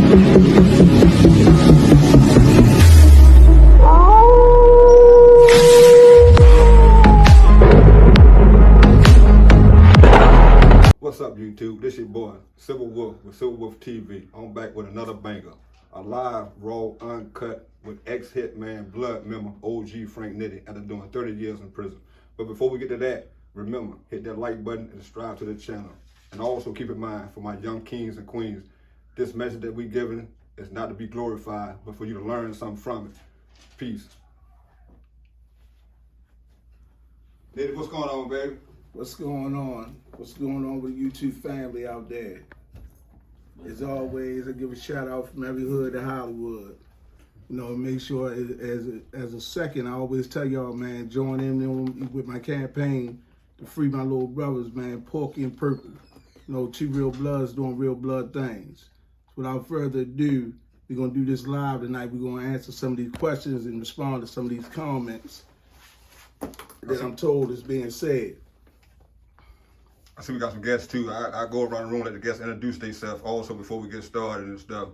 What's up, YouTube? This your boy, Civil Wolf with Civil Wolf TV. I'm back with another banger. A live, raw, uncut with ex-hitman, blood member, OG Frank Nitty after doing 30 years in prison. But before we get to that, remember, hit that like button and subscribe to the channel. And also keep in mind, for my young kings and queens, this message that we giving is not to be glorified, but for you to learn something from it. Peace. Nitty, what's going on, baby? What's going on? What's going on with you two family out there? As always, I give a shout out from every hood to Hollywood. You know, make sure as a second, I always tell y'all, man, join in with my campaign to free my little brothers, man, Porky and Purple. You know, two real bloods doing real blood things. Without further ado, we're gonna do this live tonight. We're gonna answer some of these questions and respond to some of these comments that I'm told is being said. I see we got some guests too. I go around the room, let the guests introduce themselves also before we get started and stuff.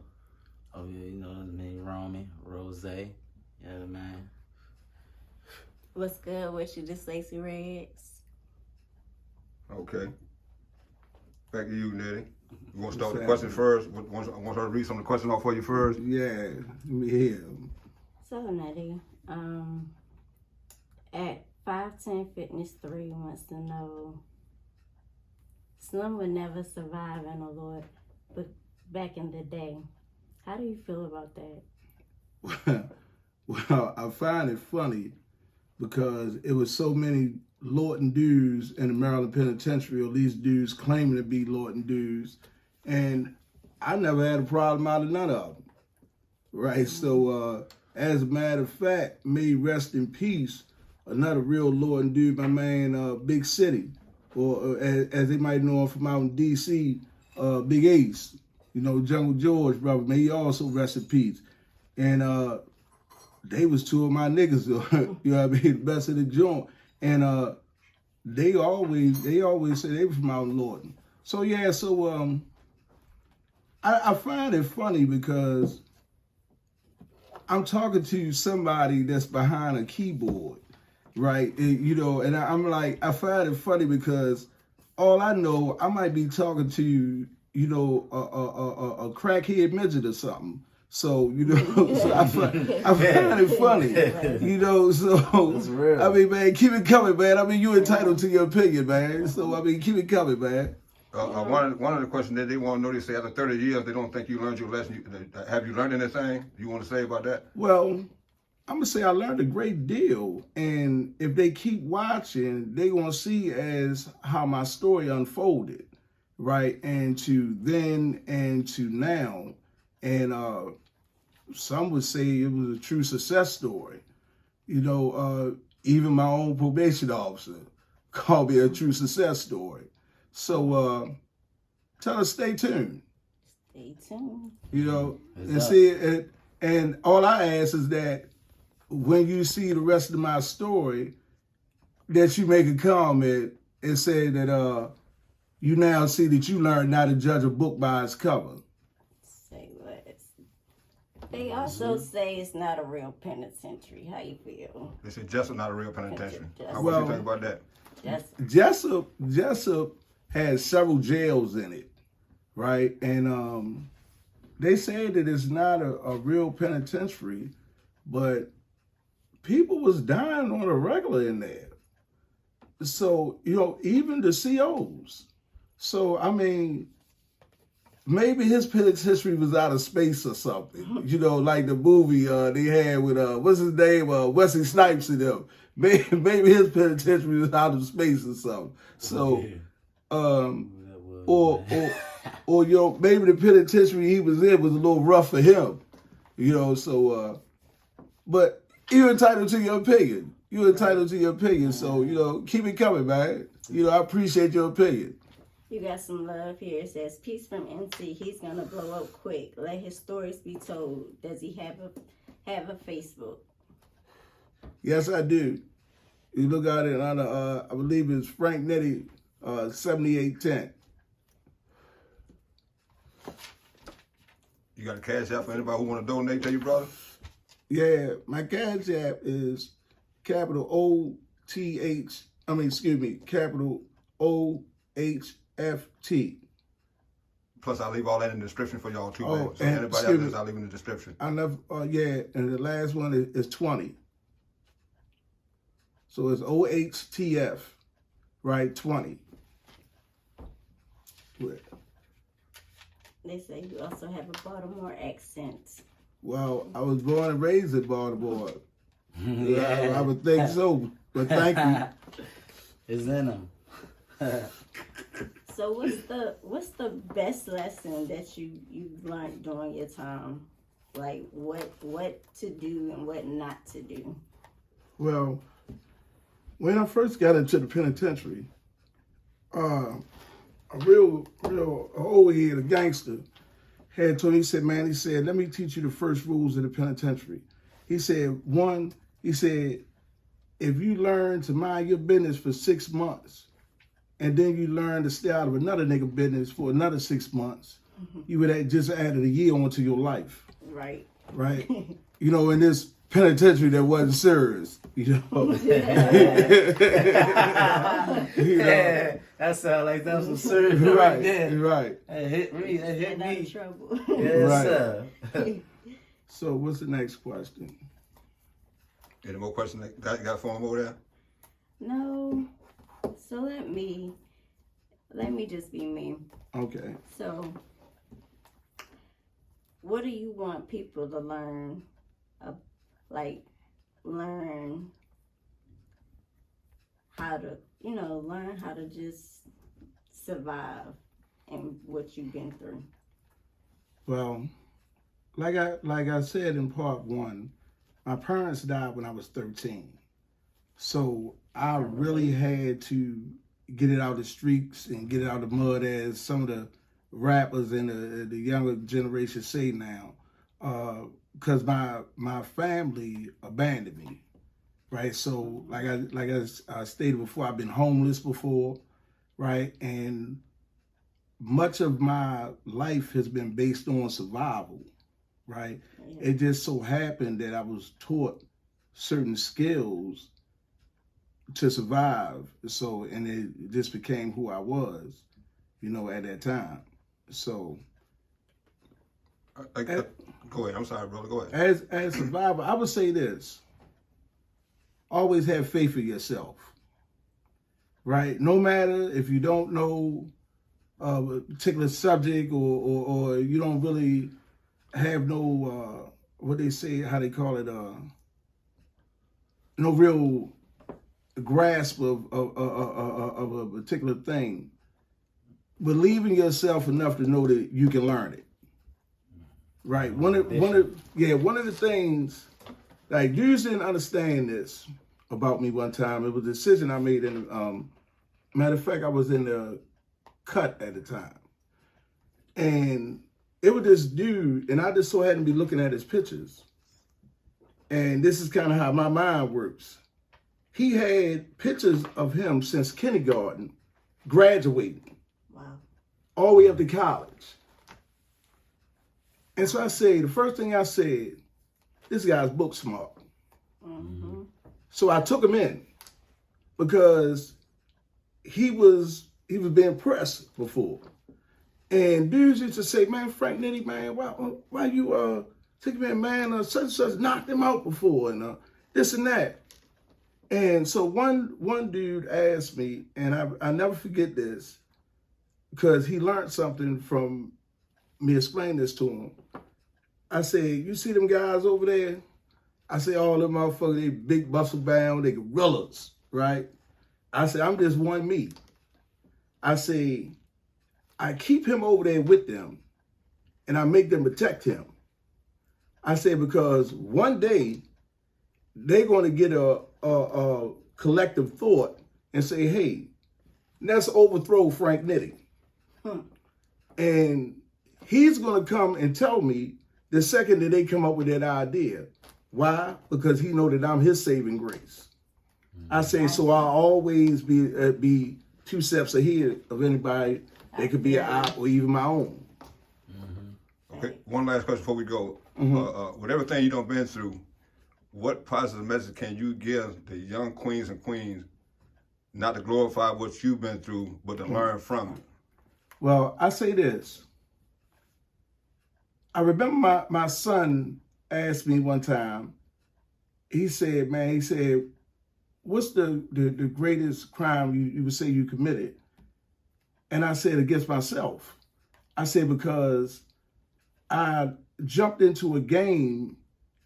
Oh yeah, you know, it's me, Romy, Rose. Yeah, man. What's good with you, this Lacey Reds? Okay. Back to you, Nitty. You want to start with the question first? I want her to read some of the questions off for you first. Yeah, let me hear. So, Nitty, at 5'10" Fitness 3 wants to know, Slim would never survive in the Lord, but back in the day, how do you feel about that? Well, I find it funny because it was so many Lorton dudes in the Maryland Penitentiary, or these dudes claiming to be Lorton dudes, and I never had a problem out of none of them, right? So, as a matter of fact, may rest in peace, another real Lorton dude, my man, Big City, or as they might know him from out in D.C., Big Ace, you know, Jungle George, brother, may he also rest in peace. And they was two of my niggas, you know what I mean, the best of the joint. And they always say they was from out in Lorton. So yeah, so I find it funny because I'm talking to somebody that's behind a keyboard, right? You know, and I'm like, I find it funny because all I know, I might be talking to, you know, a crackhead midget or something. So, you know, so I find it funny, you know, so, I mean, man, keep it coming, man. I mean, you entitled to your opinion, man. So, I mean, keep it coming, man. One of the questions that they want to know, they say after 30 years, they don't think you learned your lesson. Have you learned anything you want to say about that? Well, I'm going to say I learned a great deal. And if they keep watching, they're going to see as how my story unfolded, right? And to then and to now. And some would say it was a true success story. You know, even my own probation officer called me a true success story. So tell us, stay tuned. Stay tuned. You know, and see, and all I ask is that when you see the rest of my story, that you make a comment and say that you now see that you learned not to judge a book by its cover. Say less. They also say it's not a real penitentiary. How you feel? They say Jessup not a real penitentiary. Jessup. What you think about that? Jessup has several jails in it, right? And they say that it's not a real penitentiary, but people was dying on a regular in there. So, you know, even the COs. So, I mean, maybe his penitentiary was out of space or something. You know, like the movie they had with, what's his name, Wesley Snipes and them. Maybe his penitentiary was out of space or something. So, or you know, maybe the penitentiary he was in was a little rough for him. You know, so, but you're entitled to your opinion. You're entitled to your opinion. So, you know, keep it coming, man. You know, I appreciate your opinion. You got some love here. It says, peace from NC. He's going to blow up quick. Let his stories be told. Does he have a Facebook? Yes, I do. You look at it on, I believe it's Frank Nitty, 7810. You got a cash app for anybody who want to donate to you, brother? Yeah, my cash app is capital capital OHFT. Plus, I'll leave all that in the description for y'all too, Oh, man. So and anybody excuse else, me. I'll leave in the description. I never, and the last one is 20. So it's OHTF, right? 20. They say you also have a Baltimore accent. Well, I was born and raised in Baltimore. Yeah. I would think so, but thank you. It's in them. So what's the best lesson that you've learned during your time? Like what to do and what not to do? Well, when I first got into the penitentiary, a real old head, a gangster, had told me, he said, man, he said, let me teach you the first rules of the penitentiary. He said, one, he said, if you learn to mind your business for 6 months, and then you learn to stay out of another nigga business for another 6 months, you would have just added a year onto your life. Right. Right? You know, in this penitentiary that wasn't serious, you know. You know? That sounds like that was some serious right there. Right. That hit me. That hit Get out of me. trouble. Yes, Right. sir. So what's the next question? Any more questions? You got for him over there? No. So let me just be me. Okay. So what do you want people to learn? Learn how to, learn how to just survive and what you've been through. Well, like I said in part one, my parents died when I was 13. So I really had to get it out of the streets and get it out of the mud, as some of the rappers and the younger generation say now. Because my family abandoned me, right? So like I stated before, I've been homeless before, right? And much of my life has been based on survival, right? Yeah. It just so happened that I was taught certain skills to survive. So, and it just became who I was, at that time. So, Go ahead. I'm sorry, brother. Go ahead. as a survivor, I would say this: always have faith in yourself, right? No matter if you don't know a particular subject or you don't really have no what they say, how they call it, no real grasp of a particular thing. Believe in yourself enough to know that you can learn it. Right. One of the things, like, dudes didn't understand this about me one time. It was a decision I made in matter of fact, I was in the cut at the time. And it was this dude, and I just so happened to be looking at his pictures. And this is kind of how my mind works. He had pictures of him since kindergarten, graduating, Wow. all the way up to college. And so the first thing I said, this guy's book smart. Mm-hmm. So I took him in because he was being pressed before. And dudes used to say, man, Frank Nitty, man, why you take him in, man, such and such knocked him out before, and this and that. And so one dude asked me, and I never forget this, because he learned something from me explaining this to him. I said, you see them guys over there? I say, all them motherfuckers, they big muscle bound, they gorillas, right? I say, I'm just one me. I say, I keep him over there with them, and I make them protect him. I say, because one day, they're going to get a collective thought and say, hey, let's overthrow Frank Nitty. And he's going to come and tell me the second that they come up with that idea. Why? Because he know that I'm his saving grace. I say, so I'll always be 2 steps ahead of anybody that could be an op or even my own. Okay, one last question before we go. With everything you done been through, what positive message can you give the young queens and queens, not to glorify what you've been through, but to learn from it? Well, I say this. I remember my son asked me one time, he said, what's the greatest crime you would say you committed? And I said, against myself. I said, because I jumped into a game,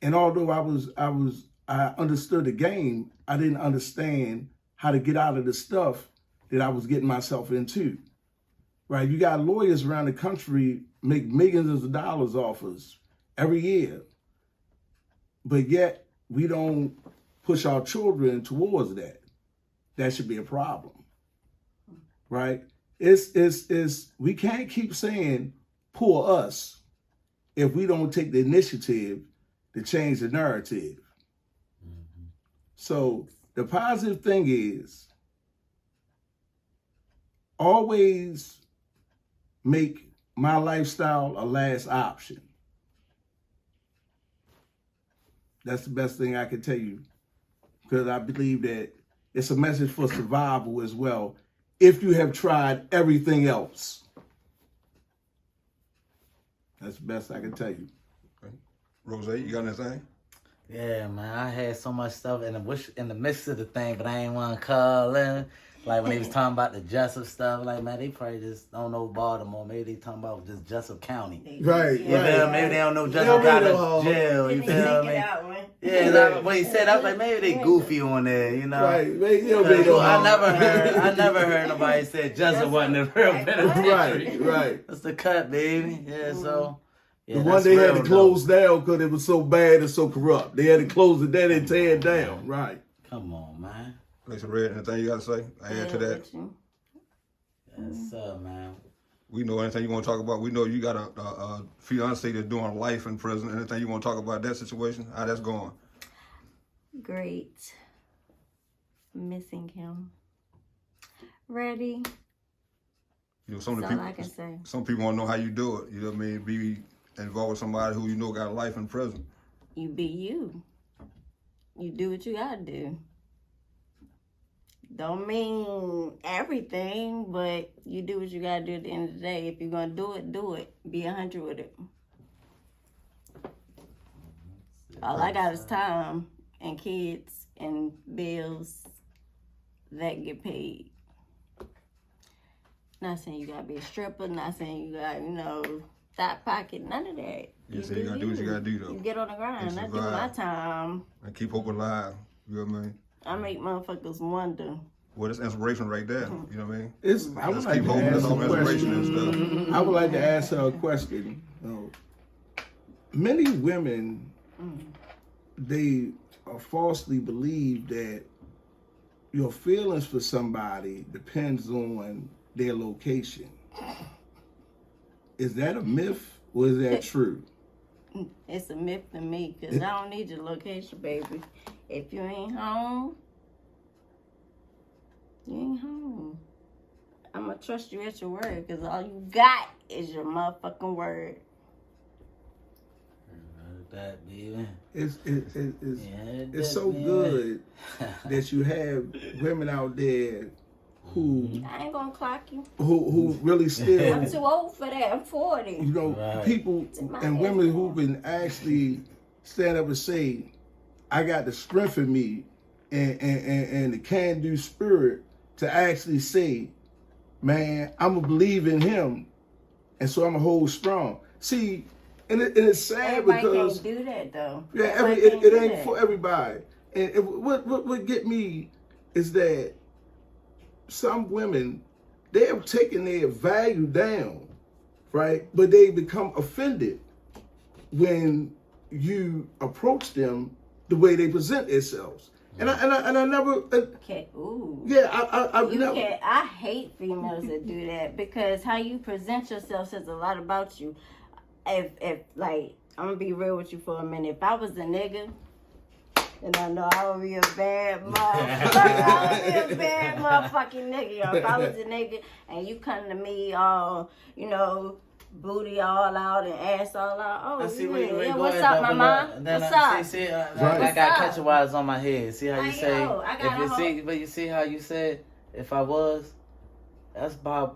and although I understood the game, I didn't understand how to get out of the stuff that I was getting myself into. Right? You got lawyers around the country make millions of dollars off us every year, but yet we don't push our children towards that. That should be a problem, right? It's we can't keep saying poor us if we don't take the initiative to change the narrative. So the positive thing is always make my lifestyle a last option. That's the best thing I can tell you, because I believe that it's a message for survival as well, if you have tried everything else. That's the best I can tell you. Okay. Rose, you got anything? Yeah, man, I had so much stuff in the midst of the thing, but I ain't want to call in. Like when they was talking about the Jessup stuff, like, man, they probably just don't know Baltimore. Maybe they talking about just Jessup County. Right, You feel me? Maybe they don't know Jessup got a jail. You feel me? Yeah, when he said, I was like, maybe they goofy on there, you know? Right. I never heard nobody say Jessup wasn't a real penitentiary. Right. That's the cut, baby. Yeah, so. Yeah, the one they had to close down because it was so bad and so corrupt. They had to close it down and tear it down. Right. Come on, man. Lisa Red, anything you got to say? Add to that? Yes, sir, man. We know anything you want to talk about. We know you got a fiance that's doing life in prison. Anything you want to talk about that situation? How that's going? Great. Missing him. Ready. You know, some That's of the all people. I can say. Some people want to know how you do it. You know what I mean? Be involved with somebody who you know got a life in prison. You be you. You do what you gotta do. Don't mean everything, but you do what you gotta do at the end of the day. If you're gonna do it, do it. Be 100 with it. All I got is time and kids and bills that get paid. Not saying you gotta be a stripper, not saying you got, thought pocket, none of that. You say you gotta do what you gotta do, though. You get on the grind. I do my time. And keep hope alive. You know what I mean? I make motherfuckers wonder. Well, that's inspiration right there. You know what I mean? I would Let's like keep to hoping. ask That's a all inspiration question. and stuff. I would like to ask her a question. Many women, they falsely believe that your feelings for somebody depends on their location. Is that a myth or is that true? It's a myth to me, because I don't need your location, baby. If you ain't home, you ain't home. I'm going to trust you at your word, because all you got is your motherfucking word. That, baby. It's so good that you have women out there who I ain't gonna clock you. Who really still, I'm too old for that. I'm 40. People and women who can actually stand up and say, I got the strength in me and the can-do spirit to actually say, man, I'm gonna believe in him, and so I'm gonna hold strong. See, and it's sad Everybody because can't do that though. yeah, it ain't for everybody. And what get me is that some women, they have taken their value down, right? But they become offended when you approach them the way they present themselves. And I never. Ooh. Yeah, I never. I hate females that do that, because how you present yourself says a lot about you. If like, I'm gonna be real with you for a minute. If I was a nigga, and I know I would be a bad motherfucker. I would be a bad motherfucking nigga. If I was a nigga and you come to me all, booty all out and ass all out. Oh, I see yeah, where you yeah, go what's at, up, though, but mama? look, then What's I up? see, Right. I got What's catch wires on my head. See how you I say, know, I got if a you whole- see, but you see how you said, if I was, that's about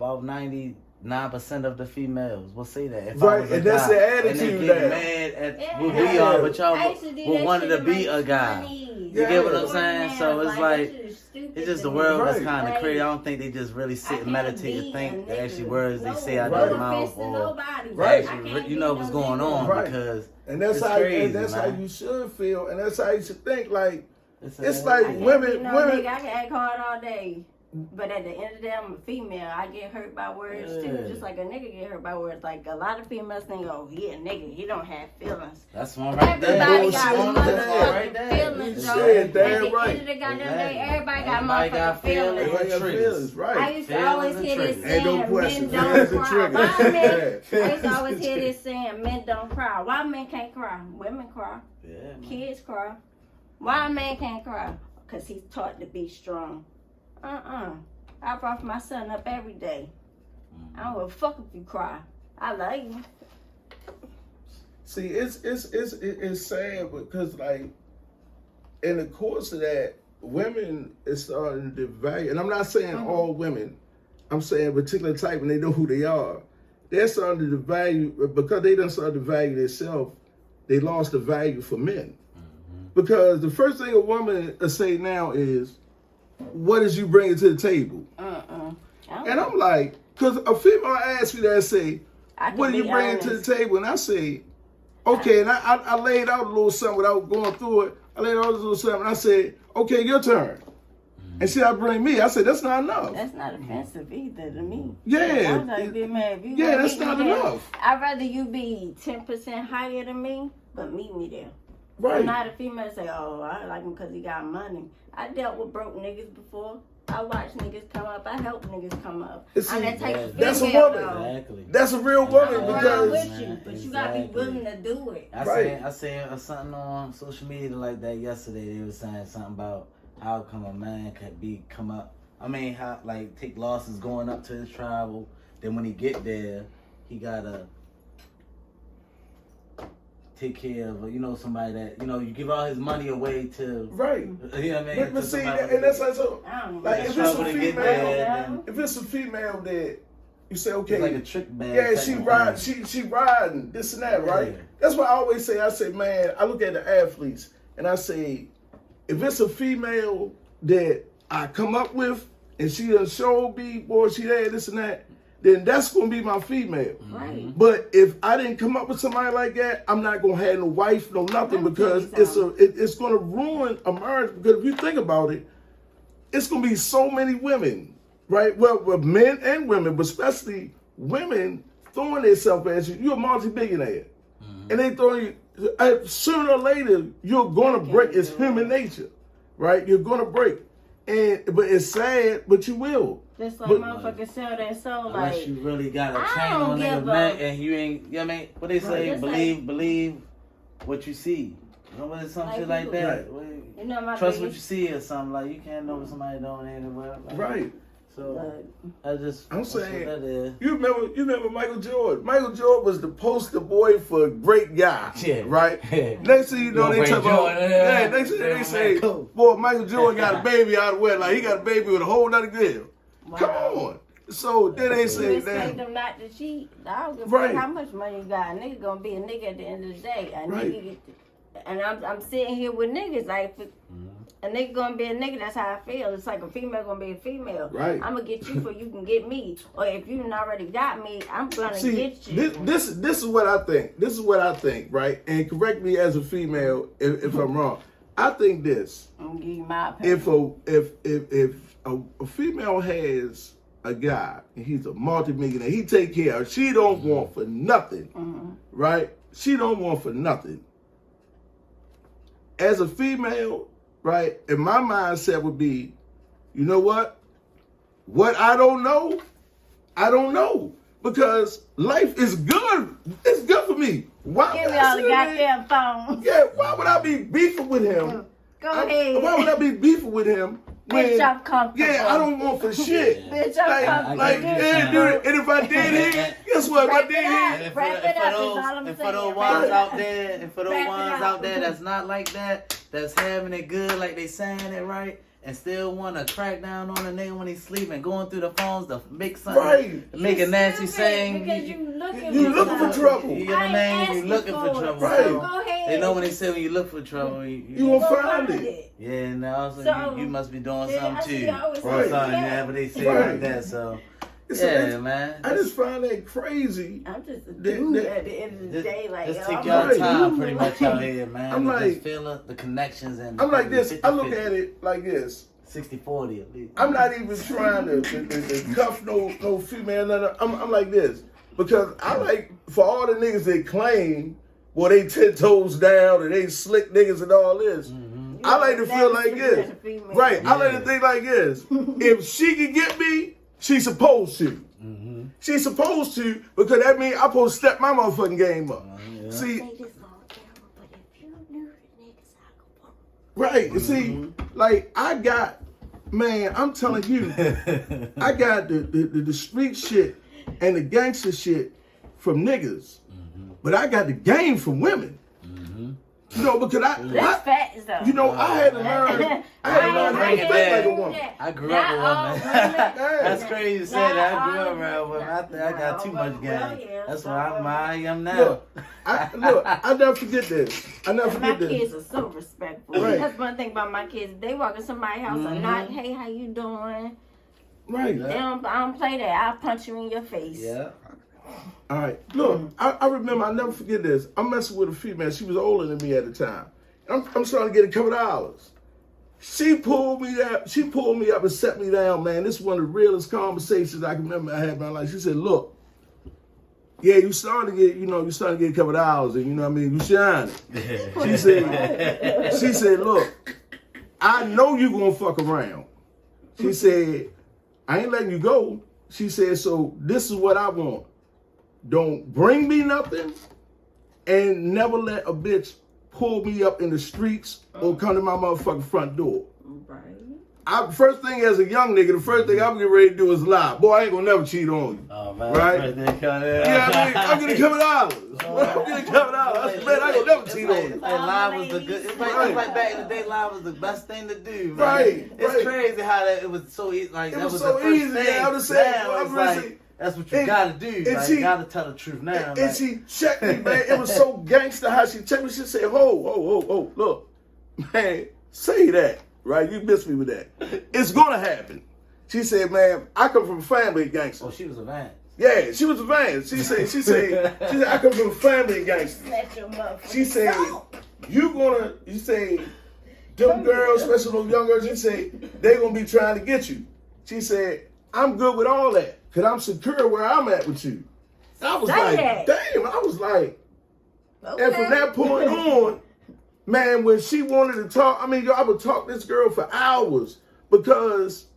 99% of the females will say that. If I Right, was a and that's guy, the and attitude they get now. mad at Yeah. who we are, but I y'all used to do will that wanted shit to be in my a guy. 20s. You get what I'm Yeah. saying? So it's that like, shit is stupid it's just to the me. world that's Right. kind of Like, crazy. I don't think they just really I sit and can't meditate be and think a the actually nigga. words they No, say out Right. their no mouth offense to or nobody, but Right. I can't actually, you be know no what's going nigga. on Right. because And that's it's how crazy, and that's how man. you should feel, and that's how you should think. Like It's it's a- like I can't women, be no women. nigga. I can act hard all day. But at the end of the day, I'm a female. I get hurt by words too, Yeah. just like a nigga get hurt by words. Like a lot of females think, oh, he a nigga, he don't have feelings. That's one right there. Everybody Bullshit. got Bullshit. motherfucking Right there. feelings, You though. said At damn the right. end of the goddamn day, Exactly. everybody got Everybody got motherfucking feelings. feelings. Everybody got Triggers. feelings, I right? used to Feelings always and hear this triggers. Ain't no saying, question. men Feelings don't and cry. triggers. Why men? I used Feelings to always and hear triggers. this saying, men don't cry. Why men can't cry? Women cry. Yeah, man. Kids cry. Why a man can't cry? Because he's taught to be strong. I brought my son up every day. I don't give a fuck if you cry. I love you. See, it's sad because like in the course of that, women is starting to value, and I'm not saying all women. I'm saying a particular type, and they know who they are. They're starting to value because they done started to value themselves. They lost the value for men because the first thing a woman will say now is, "What is you bringing to the table?" And I'm like, because a female asks me that, say, "What are you bringing to the table?" And I say, okay, and I laid out a little something without going through it. I laid out a little something, and I said, okay, your turn. And she bring me. I said, that's not enough. That's not offensive either to me. Yeah. I'm like, be mad if you Yeah, gonna that's meet me not there, enough. I'd rather you be 10% higher than me, but meet me there. Right. I'm not a female to say, oh, I like him because he got money. I dealt with broke niggas before. I watched niggas come up. I helped niggas come up. It's I'm a- that type of that's a female, woman. though. Exactly. That's a real woman I'm around because with you, but you gotta be Exactly. willing to do it. Right. I seen something on social media like that yesterday. They were saying something about how come a man could come up. I mean, how like take losses going up to his travel. Then when he get there, he gotta take care of somebody that you give all his money away to. right. You know what I mean? But To see, somebody- and that's like so. I don't Like know. if it's struggle a to get female, there, then if it's a female that you say, okay, it's like a trick bag. yeah, type she of ride, thing. she riding this and that, right? Yeah. That's why I always say, man, I look at the athletes and I say, if it's a female that I come up with and she done showed me, boy, she had this and that, then that's gonna be my female. Right. But if I didn't come up with somebody like that, I'm not gonna have no wife, no nothing, Let me because tell you it's gonna ruin a marriage. Because if you think about it, it's gonna be so many women, right? Well, men and women, but especially women throwing themselves at you. You're a multi-billionaire, and they throw you. Sooner or later, you're gonna break. It's human nature, right? You're gonna break, but it's sad, but you will. Just like But- motherfuckers sell their soul, Unless like you really got a I chain don't on give nigga a- neck and you ain't, you know what I mean? What they say, Just believe what you see. You know what, some Like shit like you- that. Right. Well, you know my trust what you biggest- see or something. Like, you can't know what somebody doing anywhere. Like, Right. So, But I just, I'm that's what saying- that is. You remember Michael Jordan? Michael Jordan was the poster boy for a great guy, Yeah. right? Yeah. Next thing you know, they Ray talk about, Jordan, yeah, next thing yeah, they say, cool. boy, Michael Jordan got a baby out of wedlock. He got a baby with a whole nother girl. Wow. Come on. So then they You say, expect damn, them not to cheat. I don't give a Right. fuck how much money you got. A nigga gonna be a nigga at the end of the day. A Right. nigga, and I'm sitting here with niggas like. A nigga gonna be a nigga, that's how I feel. It's like a female gonna be a female. Right. I'm gonna get you so you can get me. Or if you done already got me, I'm gonna see, get you. this is what I think. This is what I think, right? And correct me as a female if I'm wrong. I think this. I'm gonna give you my opinion. If a female has a guy and he's a multimillionaire, he take care of her. She don't want for nothing, right? She don't want for nothing. As a female, right? And my mindset would be, you know what? What I don't know, because life is good. It's good for me. Why Give would me I all the sit there- goddamn phone. Yeah, why would I be beefing with him? Go ahead. Why would I be beefing with him Bitch, I'm comfortable. Yeah, I don't want for shit. Bitch, I'm comfortable. Yeah, dude. And if I did hit, guess what? If I did hit, Wrap it up, is all I'm and for saying. those Wrap ones it out up. there, and for those Wrap it ones up. out there that's not like that, that's having it good, like they saying it right, and still want to crack down on a nigga when he's sleeping, going through the phones to make something, Right. make a nasty saying. Because you looking for trouble. You know what I mean? You looking for trouble. Right. So Go ahead. they know when they say when you look for trouble, You gonna find it. yeah, and also So, you must be doing yeah, something I see too. y'all always Or say something, that. yeah, but they say it Right. like that, so. So Yeah, that's- man. I just find that crazy. I'm just a That- dude that- at the end of the day. Like, Just yo, take I'm your right. time pretty much out here, man. I'm and like- just feel the connections and I'm like this. I look 50-50. at it like this. 60-40 at least. I'm not even trying to cuff no female. No. I'm like this because I like for all the niggas that claim, well, they 10 toes down and they slick niggas and all this. I like to feel like this. Right. I like to think like this. If she can get me, she's supposed to. She's supposed to because that means I'm supposed to step my motherfucking game up. Yeah. See, Say this all down, but if you knew the niggas, I could walk. right. You see, like I got, man, I'm telling you, I got the street shit and the gangster shit from niggas, but I got the game from women. You know, because That's facts though. you know, I had to learn. I had to learn how to think like a woman. I grew up with women. That's crazy you said that. I grew up around women. I think I got too much game. That's why I am now. Look, I never forget this. I never My forget this. kids are so respectful. Right. That's one thing about my kids. They walk in somebody's house or not, hey, how you doing? Right. I don't play that. I'll punch you in your face. Yeah. All right. Look, I remember, I'll never forget this. I'm messing with a female. She was older than me at the time. I'm trying to get a couple dollars. She pulled me up. She pulled me up and set me down, man. This is one of the realest conversations I can remember I had in my life. She said, look, yeah, you starting to get a couple dollars and you know what I mean, you shining. She said, look, I know you gonna fuck around. She said, I ain't letting you go. She said, so this is what I want. Don't bring me nothing and never let a bitch pull me up in the streets or come to my motherfucking front door. Right. First thing as a young nigga, the first thing I'm getting ready to do is lie. Boy, I ain't gonna never cheat on you. Oh, man. Right? Yeah, I mean, I'm getting $2. I'm getting $2. I said, man, I ain't gonna never cheat on you. Like live was the good. It's like back in the day, live was the best thing to do, man. Right, It's right. crazy how that it was so easy. Like It that was was so the first easy, thing. yeah, I was saying, Now I'm it's really- like that's what you and- gotta do. and Like, she- you gotta tell the truth now. And Like, she checked me, man. It was so gangster how she checked me. She said, ho, look, man, say that, right? You missed me with that. It's gonna happen. She said, man, I come from a family of gangsters. oh, she was a man. Yeah, she was a van. She said, I come from a family of gangsters. Let your motherfucker She said, talk. you say, them girls, especially those young girls, you say, they gonna be trying to get you. She said, I'm good with all that, because I'm secure where I'm at with you. I was Say like, that. damn, I was like, Okay. and from that point on, man, when she wanted to talk, I mean, yo, I would talk to this girl for hours because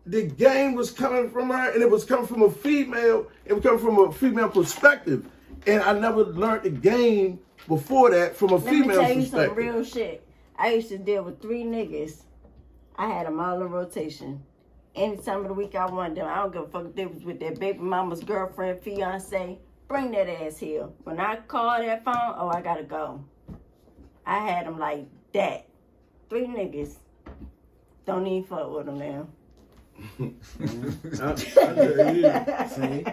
the game was coming from her and it was coming from a female, it was coming from a female perspective. And I never learned the game before that from a Let me female tell you perspective. some real shit. I used to deal with 3 niggas. I had them all in rotation. Any time of the week I wanted them. I don't give a fuck if they was with their baby mama's girlfriend, fiance. Bring that ass here. When I call that phone, oh, I gotta go. I had them like that. 3 niggas. Don't even fuck with them now. I tell you, See?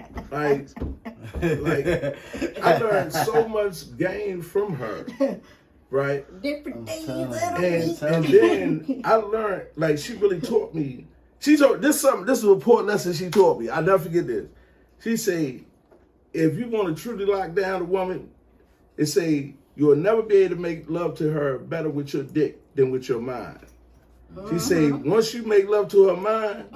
like, I learned so much game from her, right? Different things. telling And then I learned, like, she really taught me. She taught this is an important lesson she taught me. I'll never forget this. She said, if you want to truly lock down a woman, it say you'll never be able to make love to her better with your dick than with your mind. She said, once you make love to her mind,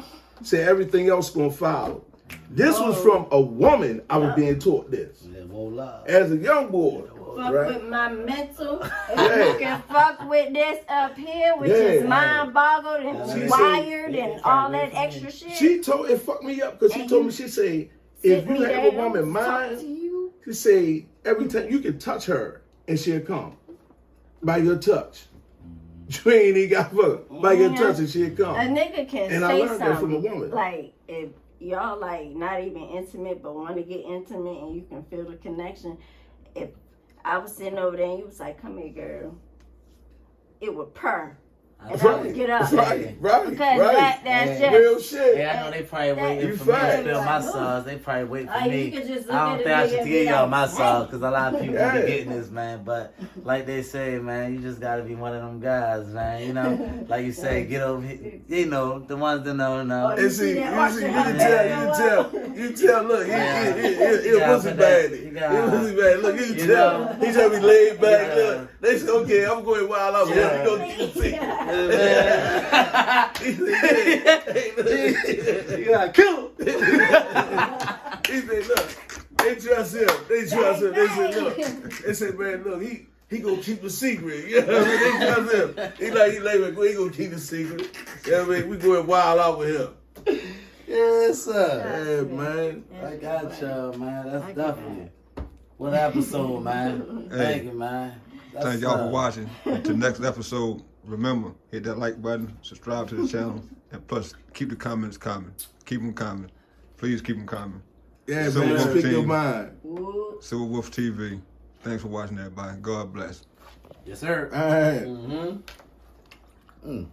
say everything else gonna follow. This was from a woman I was being taught this. Yeah, more love. As a young boy, Fuck right? with my mental. If Yeah. you can fuck with this up here, which Yeah. is mind boggled She and said- wired and all that extra shit. She told it fucked me up because she told me, she said, if you have a woman mind, she say every time you can touch her and she'll come by your touch. You ain't even got fuck. Might get in touch and she'll come. A nigga can And I say learned that from a something. woman. Like, if y'all, like, not even intimate, but want to get intimate and you can feel the connection. If I was sitting over there and you was like, come here, girl, it would purr. And I would get up. Right. Because that's Yeah. just... Real shit. Yeah, I know they probably waiting You for me to fine. spill my sauce. They probably wait for Oh, you me. could just look I at don't the think I nigga should and give be y'all like, my sauce hey. because a lot of people Yeah. be getting this, man. But like they say, man, you just gotta be one of them guys, man. You know, like you say, get over here. You know, the ones that know. And see, you that? can tell, look, he a pussy baddie. He a pussy baddie. Look, you can tell. He just be laid back. Look, they say, okay, I'm going wild out with him. We gonna keep the secret. You gotta kill him. He said, look, they trust him. They said, look. They said, man, look, he gonna keep the secret. You know what I mean? They trust him. He gonna keep the secret. You know what I mean? We going wild out with him. Yes, sir. Yeah, man. I got y'all, man. That's definitely what episode, man. Thank you, man. That's Thank y'all for watching. Until next episode, remember, hit that like button, subscribe to the channel, and plus, keep the comments coming. Keep them coming. Please keep them coming. Yeah, Silver man, Wolf speak your team. mind. Silver Wolf TV. Thanks for watching, everybody. God bless. Yes, sir. All right. Mm-hmm.